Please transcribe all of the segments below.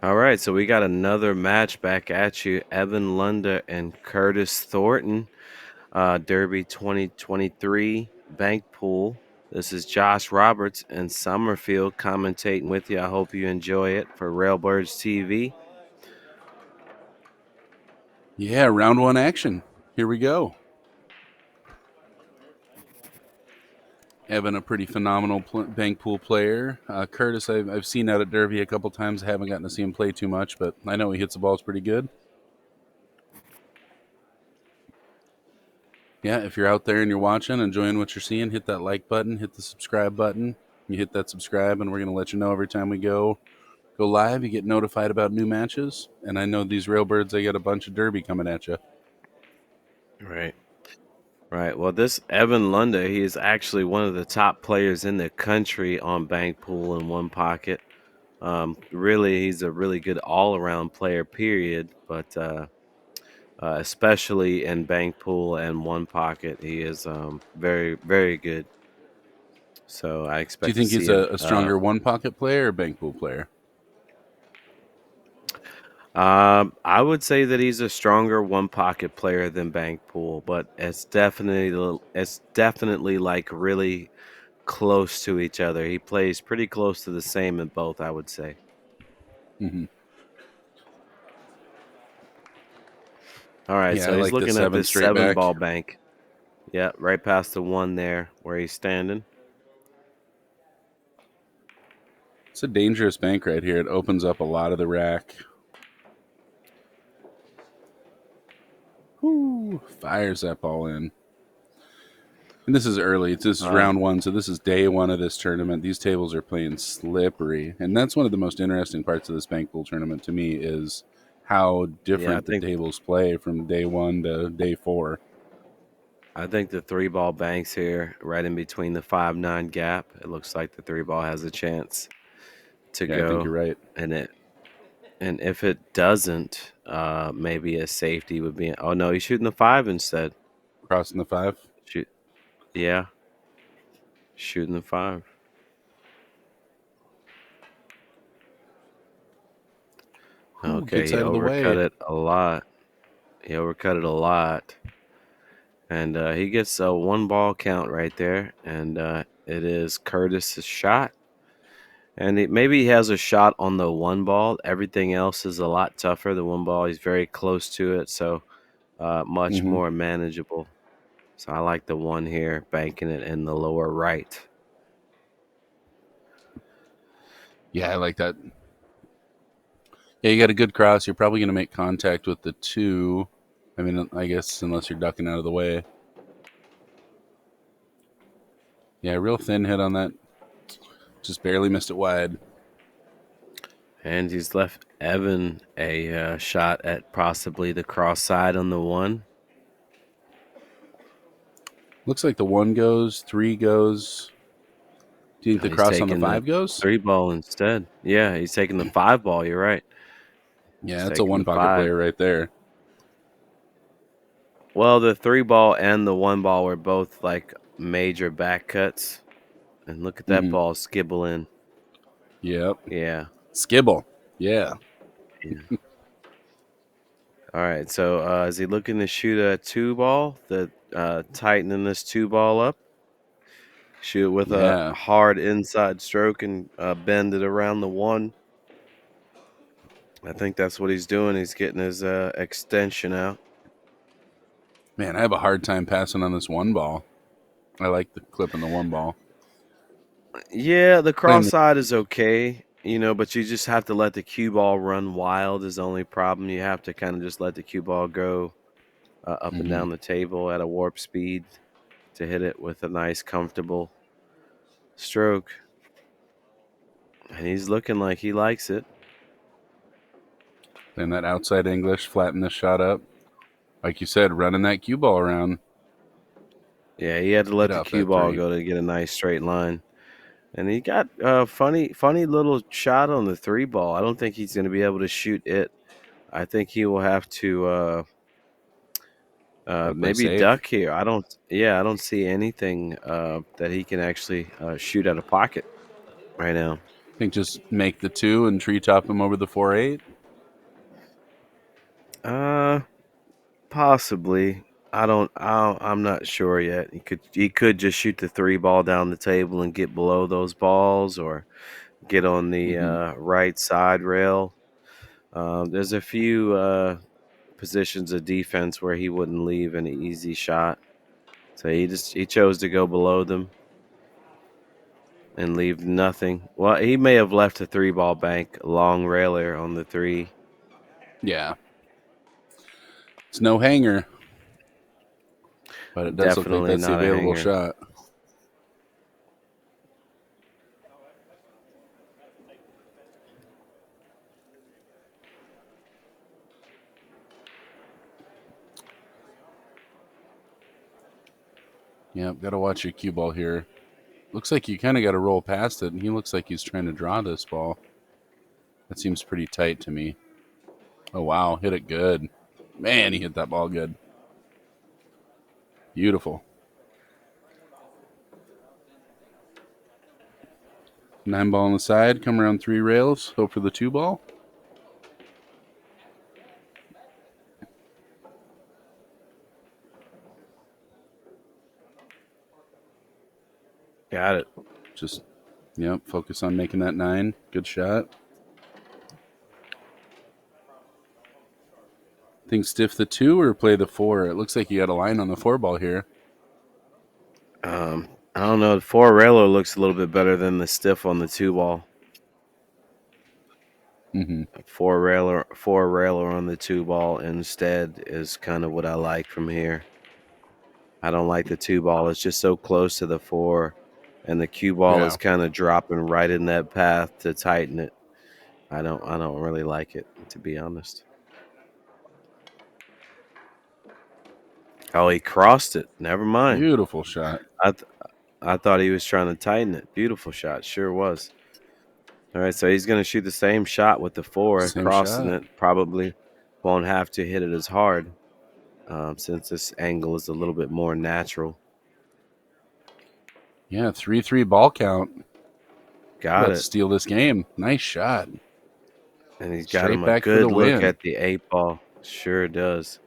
All right, so we got another match back at you. Evan Lunda and Curtis Thornton, Derby 2023 Bank Pool. This is Josh Roberts and Somerfield commentating with you. I hope you enjoy it for Railbirds TV. Yeah, round one action. Here we go. Evan, a pretty phenomenal bank pool player. Curtis, I've seen out at Derby a couple times. I haven't gotten to see him play too much, but I know he hits the balls pretty good. Yeah, if you're out there and you're watching, enjoying what you're seeing, hit that like button, hit the subscribe button. You hit that subscribe, and we're going to let you know every time we go live. You get notified about new matches. And I know these Railbirds, they got a bunch of Derby coming at you. Right. Right. Well, this Evan Lunda, he is actually one of the top players in the country on Bank Pool in one pocket. Really, he's a really good all-around player, period. But especially in bank pool and one pocket, he is very, very good. So I Do you expect to think see he's a. a stronger one pocket player or bank pool player? I would say that he's a stronger one pocket player than bank pool, but it's definitely like really close to each other. He plays pretty close to the same in both, I would say. Mm-hmm. All right, Yeah, I so he's like the looking at seven this straight seven back. ball bank. Yeah, right past the one there where he's standing. It's a dangerous bank right here. It opens up a lot of the rack. Whoo, fires that ball in. And this is early. This is Uh, round one, so this is day one of this tournament. These tables are playing slippery, and that's one of the most interesting parts of this bank pool tournament to me is how yeah, different the tables play from day one to day four. I think the three ball banks here, right in between the 5-9 gap. It looks like the three ball has a chance to Yeah, I think go, you're right. and if it doesn't, maybe a safety would be. Oh no, he's shooting the five instead. Crossing the five. Shoot, yeah, shooting the five. Whoo, Okay, gets he out of the overcut way. it a lot. He overcut it a lot, and he gets a one ball count right there, and it is Curtis's shot. And maybe he has a shot on the one ball. Everything else is a lot tougher. The one ball, he's very close to it, so much Mm-hmm. more manageable. So I like the one here, banking it in the lower right. Yeah, I like that. Yeah, you got a good cross. You're probably going to make contact with the two. I mean, I guess unless you're ducking out of the way. Yeah, real thin hit on that. Just barely missed it wide. And he's left Evan a shot at possibly the cross side on the one. Looks like the one goes, three goes. Do you think the He's cross on the taking the five goes? three ball instead. Yeah, he's taking the five ball. You're right. Yeah, He's that's a taking one the pocket five. player right there. Well, the three ball and the one ball were both like major back cuts. And look at that Mm-hmm. ball skibble in. Yep. Yeah. Skibble. Yeah. Yeah. All right. So is he looking to shoot a two ball? Tightening this two ball up. Shoot it with a Yeah. hard inside stroke and bend it around the one. I think that's what he's doing. He's getting his extension out. Man, I have a hard time passing on this one ball. I like the clip on the one ball. Yeah, the Playing cross the, side is okay, but you just have to let the cue ball run wild is the only problem. You have to kind of just let the cue ball go up and mm-hmm. down the table at a warp speed to hit it with a nice, comfortable stroke. And he's looking like he likes it. Playing that outside English, flatten this shot up. Like you said, running that cue ball around. Yeah, he had to Get let the off cue that ball three. go to get a nice straight line. And he got a funny little shot on the three ball. I don't think he's going to be able to shoot it. I think he will have to Got to play maybe safe. duck here. I don't see anything that he can actually shoot out of pocket right now. Think just make the 2 and treetop him over the 4-8. Uh, Possibly. I'm not sure yet. He could just shoot the three ball down the table and get below those balls, or get on the Mm-hmm. right side rail. There's a few positions of defense where he wouldn't leave an easy shot, so he chose to go below them and leave nothing. Well, he may have left a three ball bank, a long railer on the three. Yeah, it's no hanger, but it does look like Definitely that's the not a available hanger. shot. Yep, got to watch your cue ball here. Looks like you kind of got to roll past it, and he looks like he's trying to draw this ball. That seems pretty tight to me. Oh, wow, hit it good. Man, he hit that ball good. Beautiful. 9 ball on the side, come around 3 rails, hope for the 2 ball. Got it. Just, yep, focus on making that 9. Good shot. Think stiff the 2 or play the 4? It looks like you got a line on the 4 ball here. I don't know. The four railer looks a little bit better than the stiff on the two ball. Mm-hmm. Four railer on the two ball instead is kind of what I like from here. I don't like the two ball. It's just so close to the four, and the cue ball Yeah. is kind of dropping right in that path to tighten it. I don't really like it, to be honest. Oh, he crossed it. Never mind. Beautiful shot. I th- I thought he was trying to tighten it. Beautiful shot. Sure was. All right, so he's going to shoot the same shot with the four, Same crossing shot. it. Probably won't have to hit it as hard, since this angle is a little bit more natural. Yeah, 3-3 ball count. Got About to it. steal this game. Nice shot. And he's got Straight him a back for the good look win. at the eight ball. Sure does.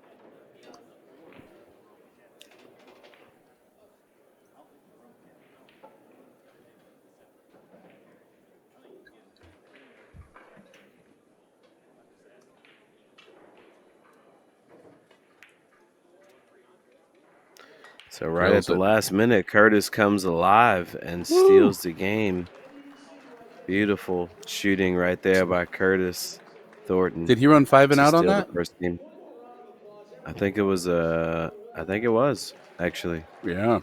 So right at Drills the it. last minute, Curtis comes alive and Woo! steals the game. Beautiful shooting right there by Curtis Thornton Did he run 5 and to out on steal the that? first game. I think it was actually Yeah.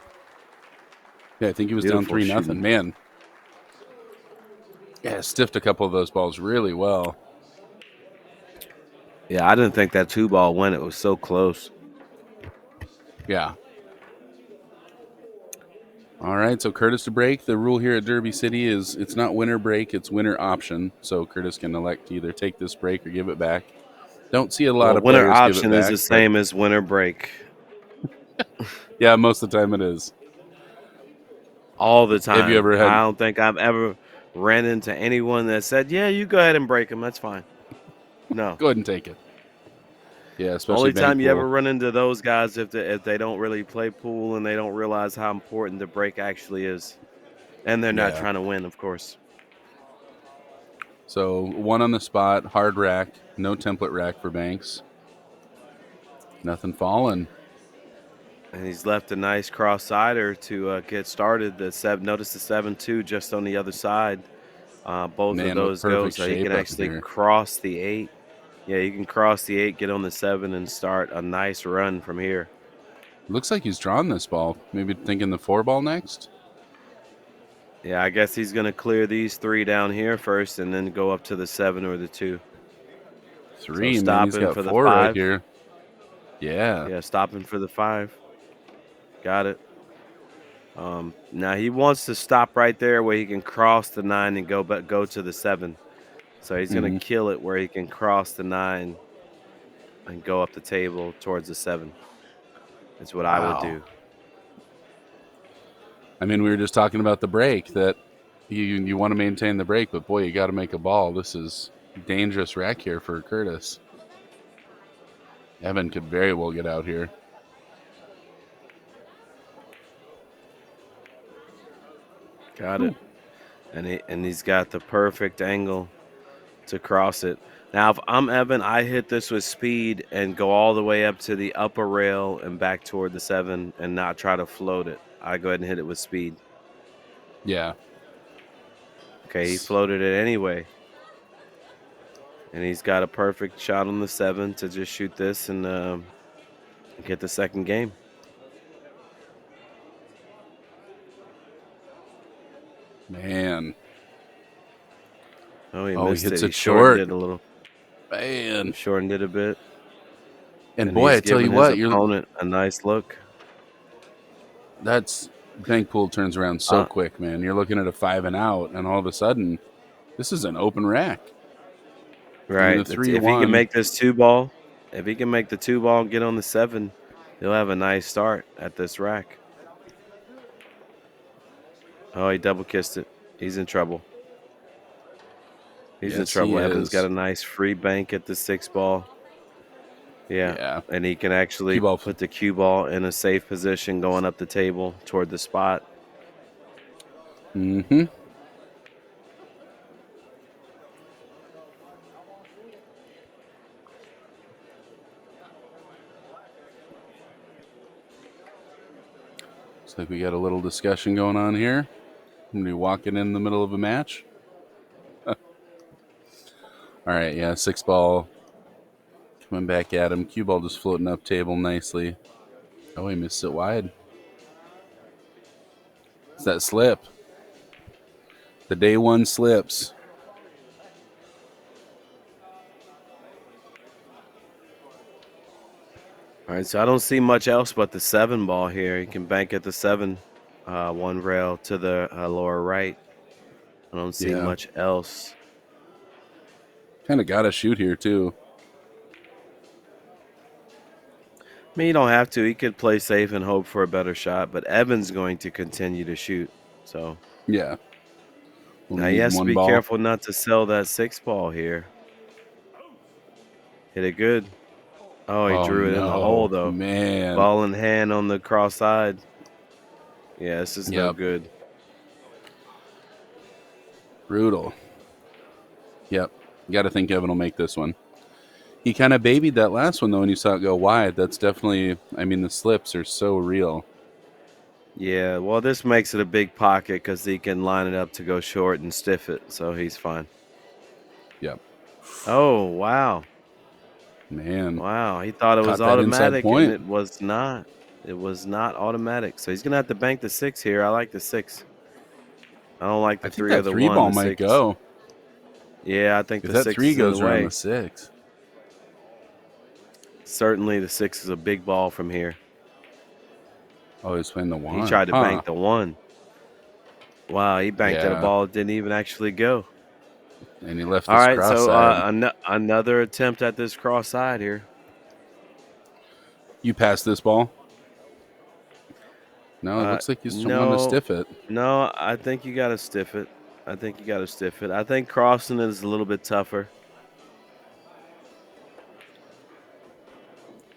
Yeah, I think he was down beautiful 3-0. shooting. Man. Yeah, stiffed a couple of those balls really well. Yeah, I didn't think that two ball went. It was so close. Yeah. All right, so Curtis to break. The rule here at Derby City is it's not winner break, it's winner option. So Curtis can elect to either take this break or give it back. Don't see a lot Well, of winner players give it option is back, the but same as winner break yeah, most of the time it is. all the Have you time. ever had I don't think I've ever ran into anyone that said, "Yeah, you go ahead and break them. That's fine." No. go ahead and take it? Yeah, especially Only bank time you pool. ever run into those guys if they don't really play pool and they don't realize how important the break actually is, and they're not Yeah. trying to win, of course. So 1 on the spot, hard rack, no template rack for banks. Nothing falling. And he's left a nice cross sider to get started. The seven, notice the 7-2 just on the other side. Both of Man, with those go, perfect so he shape can up in actually here. cross the 8. Yeah, you can cross the 8, get on the 7, and start a nice run from here. Looks like he's drawn this ball. Maybe thinking the 4 ball next. Yeah, I guess he's going to clear these 3 down here first and then go up to the 7 or the 2. So 3, man, he's stopping got for the 4 right 5. here. Yeah. Yeah, stopping for the 5. Got it. Now he wants to stop right there where he can cross the 9 and go to the 7. So he's going to Mm-hmm. kill it where he can cross the 9 and go up the table towards the 7. That's what I would Wow. do. I mean, we were just talking about the break that You want to maintain the break, but boy, you got to make a ball. This is dangerous rack here for Curtis. Evan could very well get out here. Got it. Whew. He's got the perfect angle to cross it. Now, if I'm Evan, I hit this with speed and go all the way up to the upper rail and back toward the 7 and not try to float it. I go ahead and hit it with speed. Yeah. Okay, he floated it anyway. And he's got a perfect shot on the 7 to just shoot this and get the second game. Man. Oh, he Oh, he missed hits it. He it shortened short. it a little. Man. Shortened it a bit. And And boy, he's I tell giving you his what, opponent a nice look. that's bank pool turns around so Uh, quick, man. You're looking at a 5 and out, and all of a sudden, this is an open rack. I mean, the right. If he can 3-1. make this 2 ball, if he can make the 2 ball and get on the 7, he'll have a nice start at this rack. Oh, he double kissed it. He's in trouble. He's in Yes, he trouble. Evans got is. a nice free bank at the 6 ball. Yeah. Yeah. And he can actually Cue ball. put the cue ball in a safe position going up the table toward the spot. Mm-hmm. Looks like we got a little discussion going on here. I'm going to be walking in the middle of a match. All right, yeah, 6 ball coming back at him. Cue ball just floating up table nicely. Oh, he missed it wide. It's that slip. The day one slips. All right, so I don't see much else but the 7 ball here. He can bank at the 7, 1 rail to the lower right. I don't see Yeah. much else. Kind of got to shoot here, too. I mean, you don't have to. He could play safe and hope for a better shot, but Evans going to continue to shoot. So Yeah. Only now he needing has to one be ball. careful not to sell that 6 ball here. Hit it good. Oh, he Oh, drew it in the hole no. though. Man. Ball in hand on the cross side. Yeah, this is no Yep. good. Brutal. Yep. Got to think Evan will make this one. He kind of babied that last one, though, and you saw it go wide. That's definitely, I mean, the slips are so real. Yeah, well, this makes it a big pocket because he can line it up to go short and stiff it, so he's fine. Yep. Oh, wow. Man. Wow, he thought it was Caught that inside automatic, and point. it was not. It was not automatic. So he's gonna have to bank the 6 here. I like the 6. I don't like I the think 3 or that the three 1. ball The might 6. go. Yeah, I think If the that 6 three is in the goes around the way. 6. Certainly, the 6 is a big ball from here. Oh, he's playing the He 1. tried to Huh. bank the 1. Wow, he banked at a Yeah. ball that didn't even actually go. And he left All this right, cross so side. another attempt at this cross side here. You passed this ball? No, it looks like he's wanting to No, stiff it. no, I think you got to stiff it. I think you got to stiff it. I think crossing is a little bit tougher.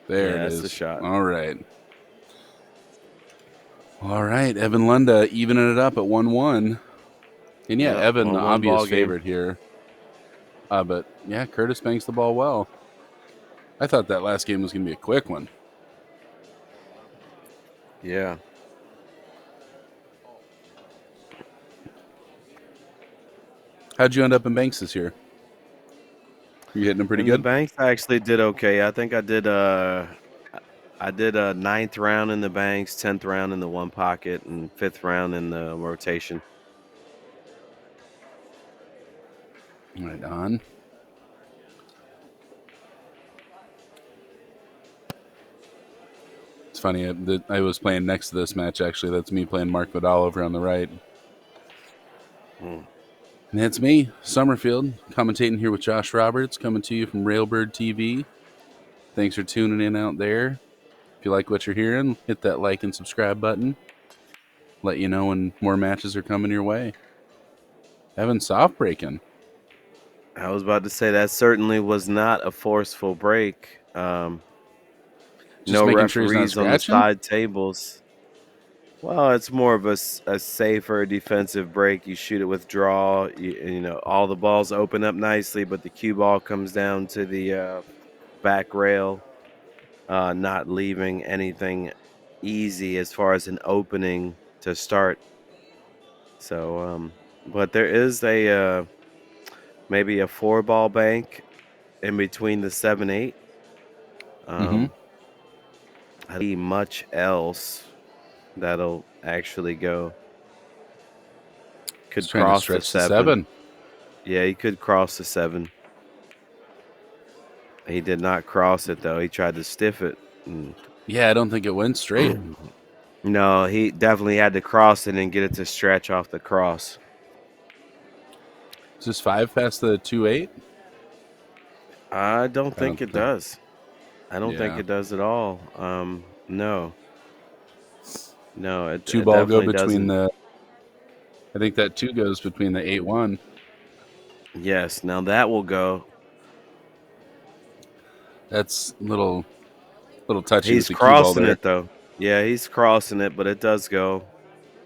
There it Yeah, that's the is. shot. All right. All right. Evan Lunda evening it up at 1-1. And yeah, Yep, Evan, the 1-1 obvious ball game. favorite here. But yeah, Curtis banks the ball well. I thought that last game was going to be a quick one. Yeah. How'd you end up in banks this year? You hitting them pretty And the good? banks I actually did okay. I think I did a ninth round in the banks, 10th round in the one pocket, and 5th round in the rotation. Right on. It's funny that I was playing next to this match. Actually, that's me playing Mark Vidal over on the right. Hmm. And that's me, Somerfield, commentating here with Josh Roberts, coming to you from Railbird TV. Thanks for tuning in out there. If you like what you're hearing, hit that like and subscribe button. Let you know when more matches are coming your way. Evan soft breaking. I was about to say that certainly was not a forceful break. Just No making sure he's not referees on the scratching. side tables. Well, it's more of a safer defensive break. You shoot it with draw. All the balls open up nicely, but the cue ball comes down to the back rail, not leaving anything easy as far as an opening to start. So, but there is maybe a 4-ball bank in between the 7-8. Mm-hmm. I don't see much else that'll actually go. He's Could trying to cross the stretch to 7. 7. Yeah, he could cross the 7. He did not cross it though. He tried to stiff it. Yeah, I don't think it went straight. No, he definitely had to cross it and get it to stretch off the cross. Is this 5 past the 2-8? I don't I don't think it think. does. I don't think Yeah. it does at all. No, no, it, Two it ball go definitely between doesn't. the. I think that 2 goes between the 8-1. Yes, now that will go. That's little touchy with He's the cue ball crossing there. it though. Yeah, he's crossing it, but it does go.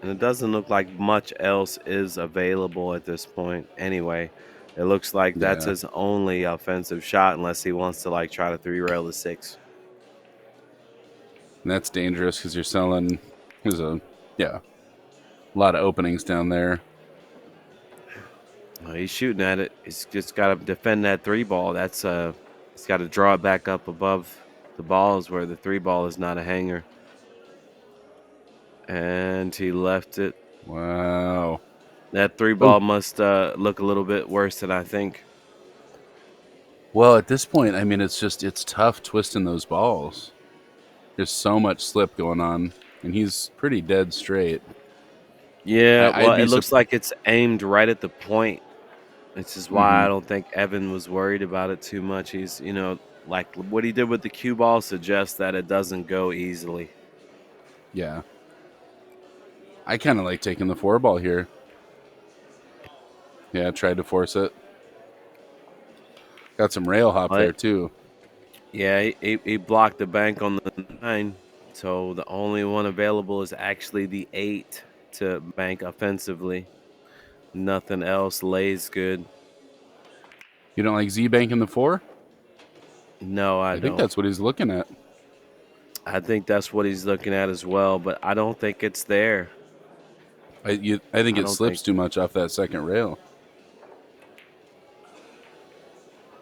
And it doesn't look like much else is available at this point anyway. It looks like that's Yeah. his only offensive shot unless he wants to try to 3-rail the 6. And that's dangerous because you're selling. There's a lot of openings down there. He's shooting at it. He's just got to defend that 3-ball. He's got to draw it back up above the balls where the 3-ball is not a hanger. And he left it. Wow. That 3-ball Oh, must look a little bit worse than I think. well, at this point, I mean, it's tough twisting those balls. There's so much slip going on, and he's pretty dead straight. Yeah, well, I'd it be looks like it's aimed right at the point. This is why mm-hmm. I don't think Evan was worried about it too much. He's, like what he did with the cue ball suggests that it doesn't go easily. Yeah. I kind of like taking the 4 ball here. Yeah, tried to force it. Got some rail hop there But too. yeah, he blocked the bank on the 9, so the only one available is actually the 8 to bank offensively. Nothing else lays good. You don't like Z banking the 4? No, I I think don't. that's what he's looking at. I think that's what he's looking at as well, but I don't think it's there. I think I it don't slips think. too much off that second rail.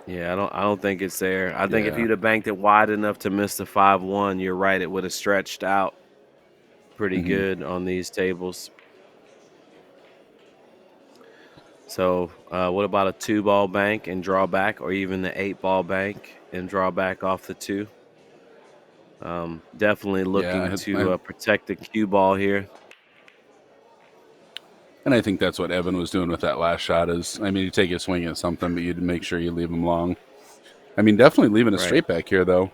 Yeah, I don't think it's there. I think if Yeah. you'd have banked it wide enough to miss the 5-1, you're right, it would have stretched out pretty Mm-hmm. good on these tables. So, what about a 2-ball bank and draw back, or even the 8-ball bank and draw back off the 2? Definitely Yeah, looking to protect the cue ball here. and I think that's what Evan was doing with that last shot. Is I mean, you take a swing at something, but you'd make sure you leave him long. I mean, definitely leaving a Right. straight back here though.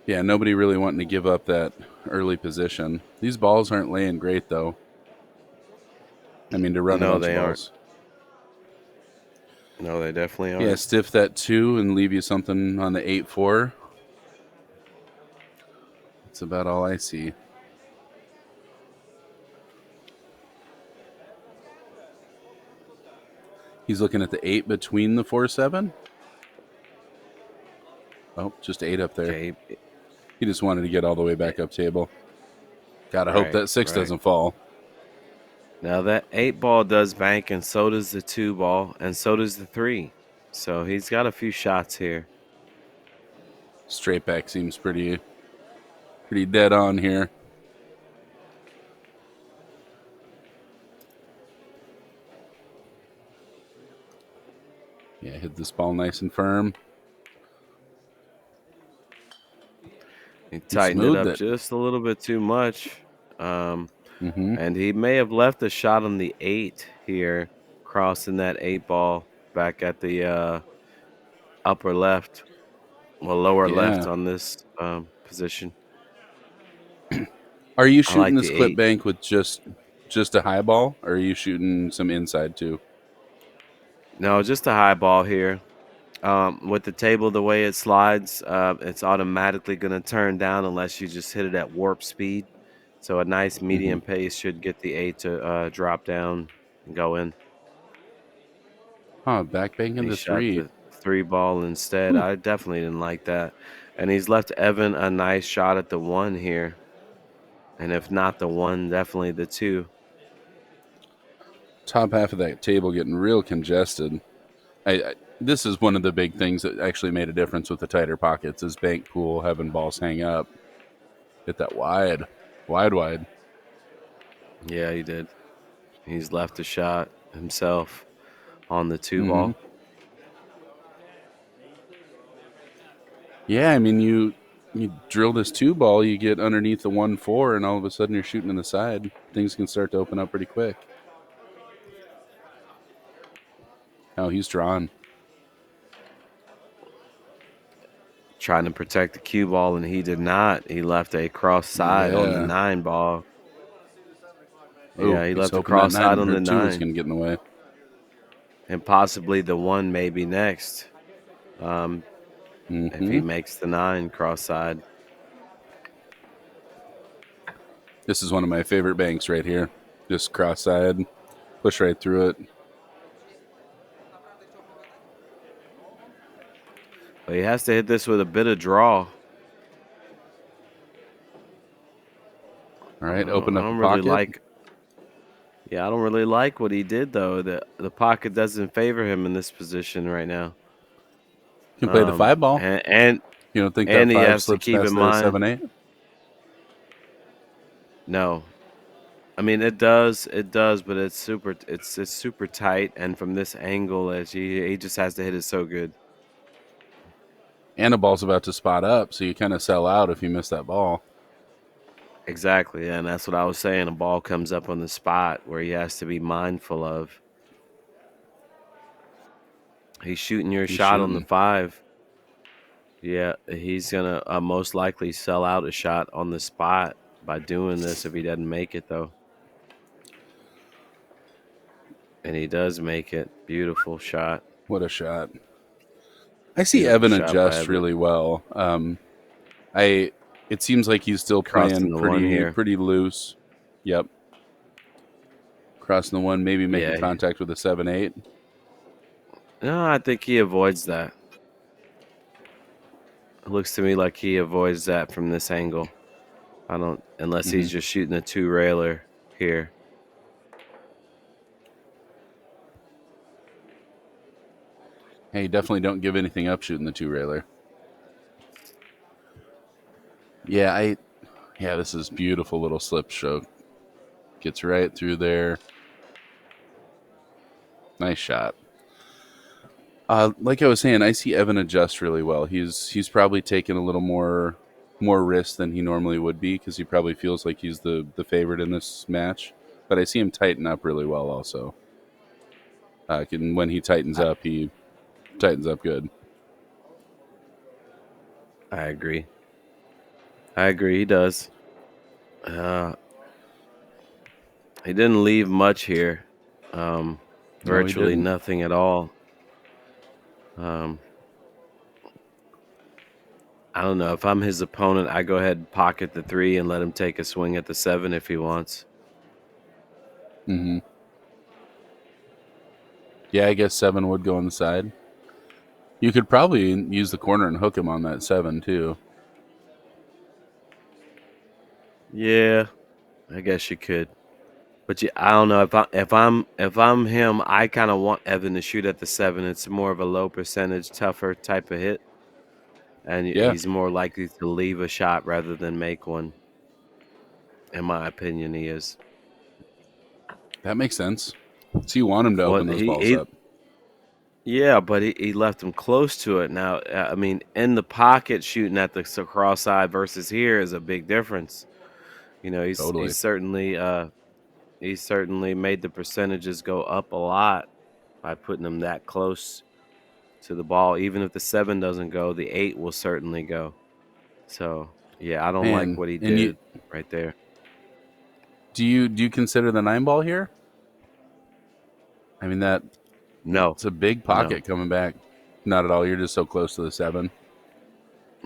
Yeah, nobody really wanting to give up that early position. These balls aren't laying great though. I mean, to run a No, bunch of they aren't. balls. No, they definitely Yeah, aren't. stiff that 2 and leave you something on the 8-4. That's about all I see. He's looking at the 8 between the 4-7. Oh, just 8 up there. Okay. He just wanted to get all the way eh, back up table. Gotta hope Right, that 6 right. doesn't fall. Now that 8-ball does bank, and so does the 2-ball, and so does the 3. So he's got a few shots here. Straight back seems pretty dead on here. Yeah, hit this ball nice and firm. He He tightened it smoothed up it. just a little bit too much. Mm-hmm. And he may have left a shot on the 8 here, crossing that 8-ball back at the upper left, well, lower left Yeah. on this position. Are you I shooting like this the clip 8. bank with just a high ball, or are you shooting some inside too? No, just a high ball here. With the table the way it slides, it's automatically going to turn down unless you just hit it at warp speed. So a nice Mm-hmm. medium pace should get the 8 to drop down and go in. Huh, back banking He the shot three. the 3 ball instead. Whew. I definitely didn't like that. And he's left Evan a nice shot at the 1 here. And if not the 1, definitely the 2. Top half of that table getting real congested. This is one of the big things that actually made a difference with the tighter pockets is bank pool having balls hang up. Hit that wide, wide, wide. Yeah, he did. He's left a shot himself on the 2 Mm-hmm. ball. Yeah, I mean you drill this two ball, you get underneath the 1-4, and all of a sudden you're shooting in the side. Things can start to open up pretty quick. Oh, he's drawn. Trying to protect the cue ball, and he did not. He left a cross side on the Yeah. 9 ball. Oh, Yeah, he he's left a hoping that cross side nine on or the two is 9, going to get in the way. and possibly the 1 maybe next. Um, if Mm-hmm. he makes the 9 cross side. This is one of my favorite banks right here. Just cross side, push right through it. But he has to hit this with a bit of draw. All right, open I up a don't really pocket. like. Yeah, I don't really like what he did though. The pocket doesn't favor him in this position right now. Can play the five ball. And and You don't think that and he five has to slips keep in past the mind. 7-8? No, I mean it does, but it's super tight, and from this angle, as he just has to hit it so good. And the ball's about to spot up, so you kind of sell out if you miss that ball. Exactly, yeah, and that's what I was saying. A ball comes up on the spot where he has to be mindful of. He's shooting your He's shot on the shooting. 5. Yeah, he's gonna most likely sell out a shot on the spot by doing this if he doesn't make it though. And he does make it. Beautiful shot. What a shot. I see Beautiful Evan shot by adjust Evan. really well. I it seems like he's still playing Crossing the 1 pretty here. pretty loose. Yep. Crossing the 1, maybe making Yeah. contact with a 7-8. No, I think he avoids that. It looks to me like he avoids that from this angle. I don't, unless Mm-hmm. he's just shooting a 2 railer here. Hey, definitely don't give anything up shooting the two railer. Yeah, this is beautiful little slip stroke. Gets right through there. Nice shot. Like I was saying, I see Evan adjust really well. He's probably taken a little more risk than he normally would be because he probably feels like he's the favorite in this match. But I see him tighten up really well also. When he tightens I, up, he tightens up good. I agree. I agree. He does. Uh, he didn't leave much here. Um, No, he Virtually didn't. nothing at all. Um, I don't know. If I'm his opponent, I go ahead and pocket the 3 and let him take a swing at the 7 if he wants. Mm-hmm. Yeah, I guess 7 would go on the side. You could probably use the corner and hook him on that 7 too. Yeah, I guess you could. But I don't know if I'm him, I kind of want Evan to shoot at the 7. It's more of a low percentage, tougher type of hit, and Yeah, he's more likely to leave a shot rather than make one. In my opinion, he is. that makes sense. So you want him to Well, open those balls up. yeah, but he left him close to it. Now, I mean, in the pocket shooting at the cross side versus here is a big difference. You know, Totally. he's certainly made the percentages go up a lot by putting them that close to the ball. Even if the 7 doesn't go, the 8 will certainly go. So yeah, I don't like Man, what he and you did right there. Do you consider the 9 ball here? I mean No, it's a big no. pocket coming back. Not at all. You're just so close to the 7.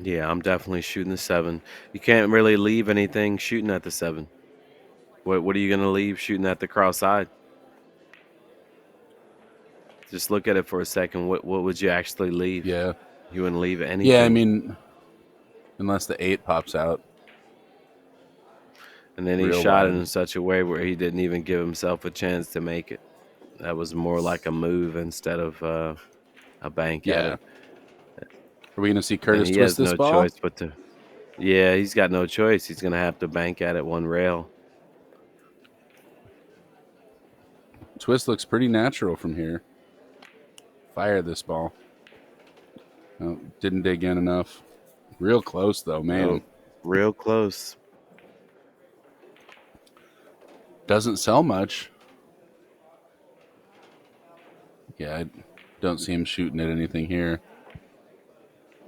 Yeah, I'm definitely shooting the 7. You can't really leave anything shooting at the 7. What are you gonna leave shooting at the cross side? Just look at it for a second. What would you actually leave? Yeah. You wouldn't leave Yeah, I anything. mean, unless the 8 pops out And then he real shot it wide. in such a way where he didn't even give himself a chance to make it. That was more like a move instead of a bank at Yeah. it. Are we going to see And Curtis he twist has this no ball? choice but to. Yeah, he's got no choice. He's gonna have to bank at it one rail. Twist looks pretty natural from here. Fire this ball. Oh, didn't dig in enough. Real close, though, man. Oh, real close. Doesn't sell much. Yeah, I don't see him shooting at anything here.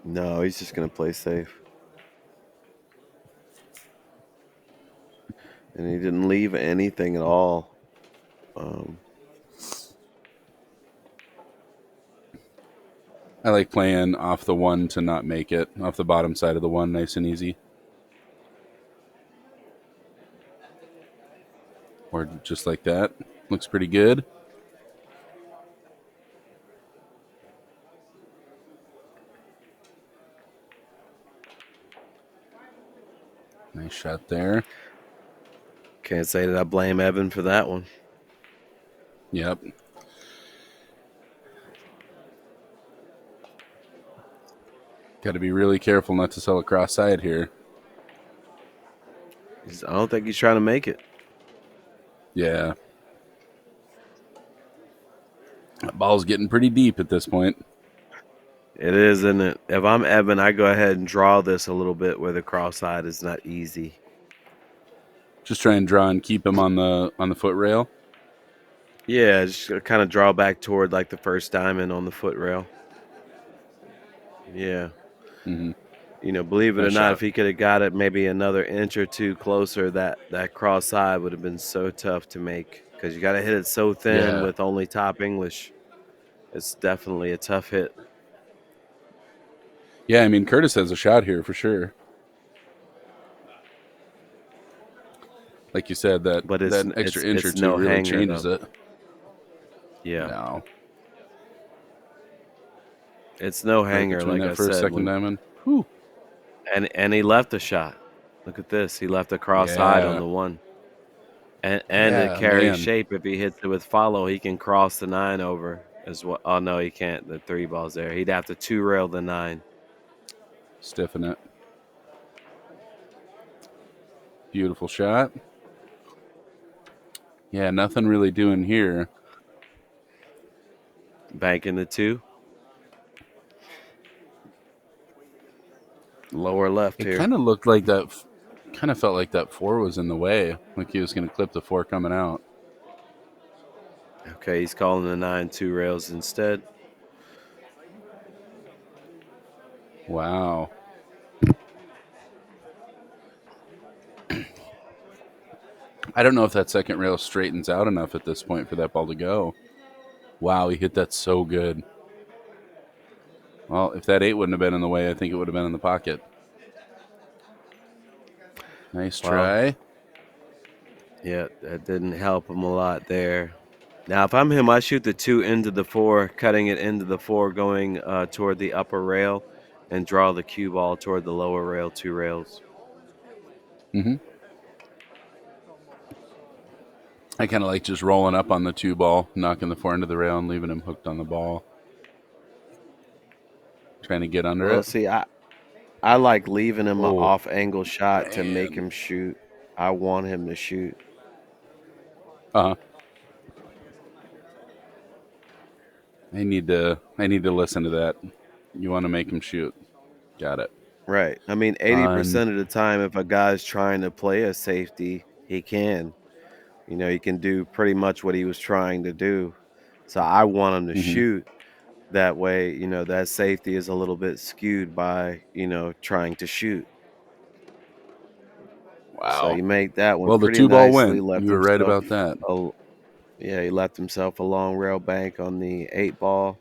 No, he's just gonna play safe. And he didn't leave anything at all. Um, I like playing off the 1 to not make it. Off the bottom side of the 1, nice and easy. Or just like that. Looks pretty good. Nice shot there. can't say that I blame Evan for that one. Yep. Got to be really careful not to sell a cross side here. I don't think he's trying to make it. Yeah. That ball's getting pretty deep at this point. It is, isn't it? If I'm Evan, I go ahead and draw this a little bit where the cross side is not easy. Just try and draw and keep him on the foot rail. Yeah, just kind of draw back toward like the first diamond on the foot rail. Yeah. Mm-hmm. Believe it or Nice not, if shot. he could have got it maybe another inch or two closer, that cross side would have been so tough to make because you got to hit it so thin Yeah. with only top English. It's definitely a tough hit, Yeah, I mean Curtis has a shot here for sure. Like you said, that but that extra inch or it's two no really hanger changes though. it. Yeah, No. it's no Right hanger, between like that I first, said. second When diamond. Whew. and he left a shot. Look at this. He left a cross side on Yeah. the one, and it Yeah, carries man. shape. If he hits it with follow, he can cross the 9 over as well. Oh no, he can't. The 3 ball's there. He'd have to 2 rail the 9. Stiffen it. Beautiful shot. Yeah, nothing really doing here. Banking the 2. Lower left It here. kind of looked like that. Kind of felt like that 4 was in the way, like he was going to clip the 4 coming out. Okay, he's calling the 9 2 rails instead. Wow. I don't know if that second rail straightens out enough at this point for that ball to go. Wow, he hit that so good. Well, if that 8 wouldn't have been in the way, I think it would have been in the pocket. Nice Well, try. yeah, that didn't help him a lot there. Now, if I'm him, I shoot the 2 into the 4, cutting it into the 4, going toward the upper rail, and draw the cue ball toward the lower rail, 2 rails. Mm-hmm. I kind of like just rolling up on the 2 ball, knocking the 4 into the rail, and leaving him hooked on the ball. Trying to get under Well, it. see, I like leaving him an Oh, off angle shot to make man. him shoot. I want him to shoot. Uh huh. I need to listen to that. You want to make him shoot. Got it. Right. I mean, On. 80% of the time, if a guy's trying to play a safety, he can. He can do pretty much what he was trying to do. So I want him to Mm-hmm. shoot. That way, that safety is a little bit skewed by, trying to shoot. So Wow. you make that one Well, the pretty two ball nicely. went. Left You were right himself about that. a Yeah, he left himself a long rail bank on the 8 ball,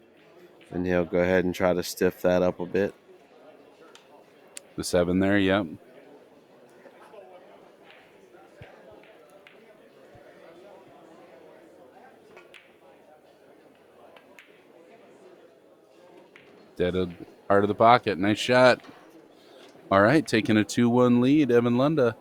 and he'll go ahead and try to stiff that up a bit. The 7 there, yep. Dead of heart of the pocket. Nice shot. All right, taking a 2-1 lead, Evan Lunda.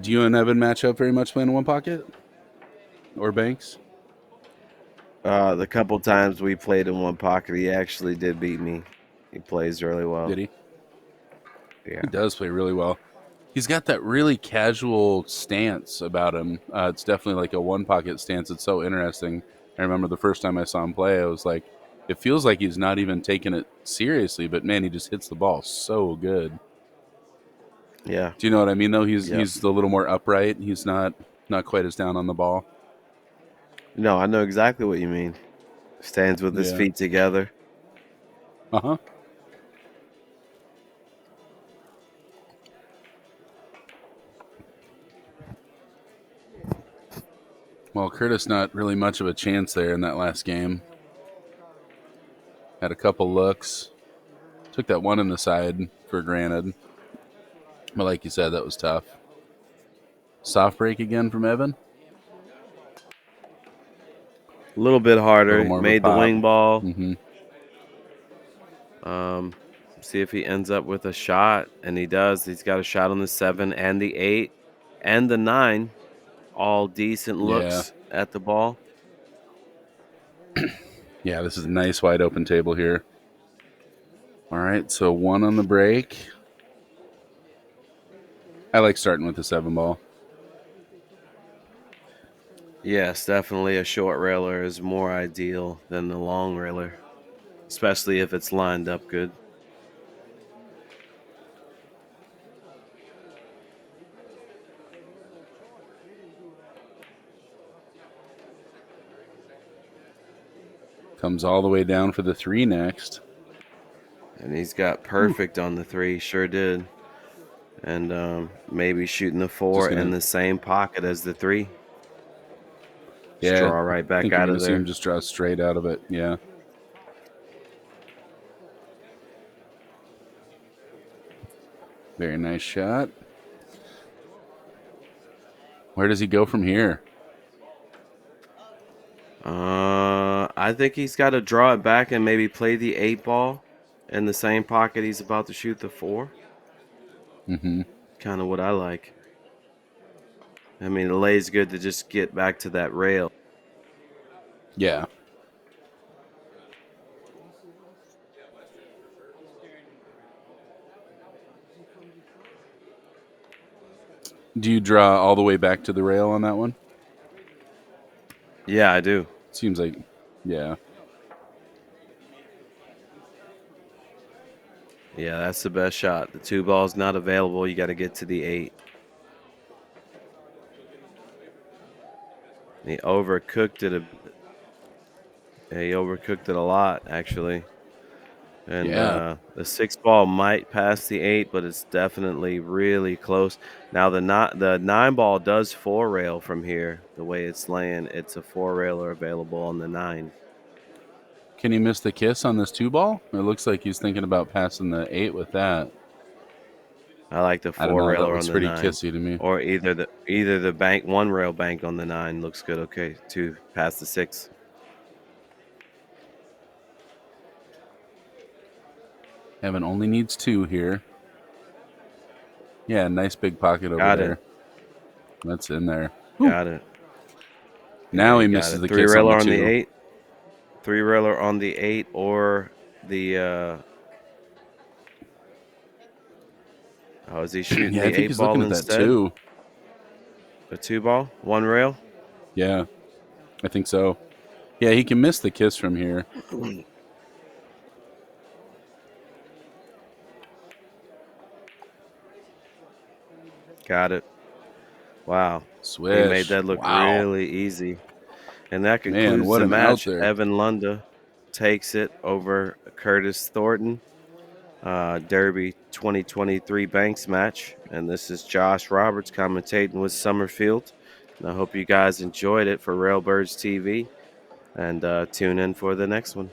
Do you and Evan match up very much playing in one pocket or banks? The couple times we played in one pocket, he actually did beat me. He plays really well. Did he? He Yeah. does play really well. He's got that really casual stance about him. It's definitely like a one pocket stance. It's so interesting. I remember the first time I saw him play, I was like, it feels like he's not even taking it seriously, but man, he just hits the ball so good. Yeah. Do you know what I mean? Though Yep. he's a little more upright. He's not quite as down on the ball. No, I know exactly what you mean. Stands with his Yeah. feet together. Uh huh. Well, Curtis not really much of a chance there in that last game. Had a couple looks. Took that one in the side for granted. But like you said, that was tough. Soft break again from Evan. A little bit A little harder. more of a Made the pop. wing ball. Mm-hmm. Um, See if he ends up with a shot, and he does. He's got a shot on the 7 and the 8 and the 9. All decent Yeah. looks at the ball. Yeah, this is a nice wide open table here. All right, so one on the break. I like starting with the 7 ball. Yes, definitely a short railer is more ideal than the long railer, especially if it's lined up good. Comes all the way down for the 3 next. And he's got Whew. perfect on the 3, sure did. And maybe shooting the 4 Just in gonna, the same pocket as the 3. Just yeah. draw right I back think you're out gonna of see him there. just draw straight out of it. Yeah. Very nice shot. Where does he go from here? I think he's got to draw it back and maybe play the 8 ball in the same pocket he's about to shoot the 4. Mm-hmm. Kind of what I like. I mean, the lay's good to just get back to that rail. Yeah. Do you draw all the way back to the rail on that one? Yeah, I do. Seems like, yeah. Yeah, that's the best shot. The 2 ball's not available. You got to get to the 8. He overcooked it he overcooked it a lot, actually. And Yeah. the 6 ball might pass the 8, but it's definitely really close. Now the 9 ball does 4 rail from here. The way it's laying, it's a 4 railer available on the 9. Can he miss the kiss on this 2 ball? It looks like he's thinking about passing the 8 with that. I like the I don't four know. That railer on looks the pretty 9, kissy to me. or either the bank 1 rail bank on the 9 looks good. Okay, to pass the 6. Evan only needs 2 here. Yeah, nice big pocket over Got it. there. That's in there. Whew. Got it. Yeah, Now you he got misses it. the Three kiss on the railer on the 2. 8. 3 railer on the 8, or the oh, is he shooting Yeah, I the think eight he's looking ball at that instead? 2. A 2 ball, 1 rail. Yeah, I think so. Yeah, he can miss the kiss from here. Got it. Wow, he made Swish. that look Wow. really easy, and that Man, concludes what the an out match. there. Evan Lunda takes it over Curtis Thornton. Derby 2023 Banks match. And this is Josh Roberts commentating with Somerfield. And I hope you guys enjoyed it for Railbirds TV. And tune in for the next one.